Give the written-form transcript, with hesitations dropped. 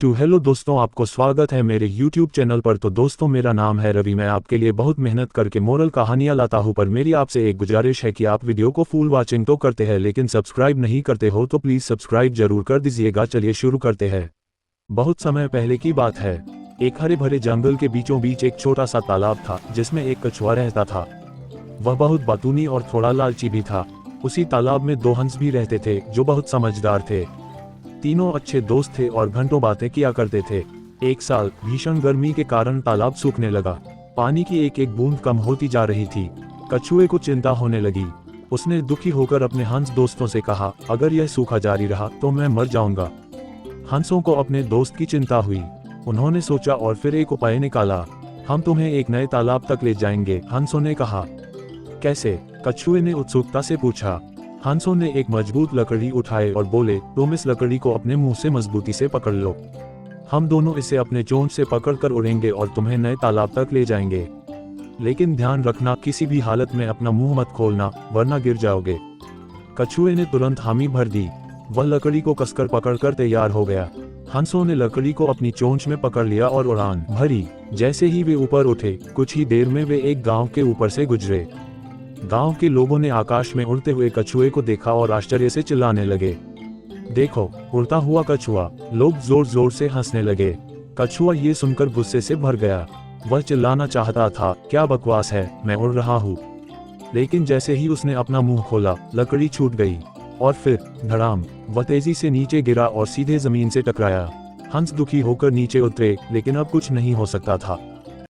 Hello दोस्तों, आपको स्वागत है मेरे YouTube चैनल पर। तो दोस्तों, मेरा नाम है रवि। मैं आपके लिए बहुत मेहनत करके मोरल कहानियाँ लाता हूँ, पर मेरी आपसे एक गुजारिश है कि आप वीडियो को फुल वॉचिंग तो करते हैं लेकिन सब्सक्राइब नहीं करते हो, तो प्लीज़ सब्सक्राइब जरूर कर दीजिएगा। चलिए शुरू करते हैं। बहुत समय पहले की बात है। एक हरे भरे जंगल के बीचों बीच एक छोटा सा तालाब था जिसमें एक कछुआ रहता था। वह बहुत बातूनी और थोड़ा लालची भी था। उसी तालाब में दो हंस भी रहते थे जो बहुत समझदार थे। तीनों अच्छे दोस्त थे और घंटों बातें किया करते थे। एक साल भीषण गर्मी के कारण तालाब सूखने लगा। पानी की एक एक बूंद कम होती जा रही थी। कछुए को चिंता होने लगी। उसने दुखी होकर अपने हंस दोस्तों से कहा, अगर यह सूखा जारी रहा तो मैं मर जाऊंगा। हंसों को अपने दोस्त की चिंता हुई। उन्होंने सोचा और फिर एक उपाय निकाला। हम तुम्हें एक नए तालाब तक ले जाएंगे, हंसों ने कहा। कैसे? कछुए ने उत्सुकता से पूछा। हंसों ने एक मजबूत लकड़ी उठाई और बोले, तुम इस लकड़ी को अपने मुंह से मजबूती से पकड़ लो। हम दोनों इसे अपने चोंच से पकड़कर उड़ेंगे और तुम्हें नए तालाब तक ले जाएंगे। लेकिन ध्यान रखना, किसी भी हालत में अपना मुंह मत खोलना, वरना गिर जाओगे। कछुए ने तुरंत हामी भर दी। वह लकड़ी को कसकर पकड़कर तैयार हो गया। हंसों ने लकड़ी को अपनी चोंच में पकड़ लिया और उड़ान भरी। जैसे ही वे ऊपर उठे, कुछ ही देर में वे एक गांव के ऊपर से गुजरे। गांव के लोगों ने आकाश में उड़ते हुए कछुए को देखा और आश्चर्य से चिल्लाने लगे, देखो, उड़ता हुआ कछुआ। लोग जोर जोर से हंसने लगे। कछुआ ये सुनकर गुस्से से भर गया। वह चिल्लाना चाहता था, क्या बकवास है, मैं उड़ रहा हूँ। लेकिन जैसे ही उसने अपना मुंह खोला, लकड़ी छूट गई और फिर धड़ाम, वह तेजी से नीचे गिरा और सीधे जमीन से टकराया। हंस दुखी होकर नीचे उतरे, लेकिन अब कुछ नहीं हो सकता था।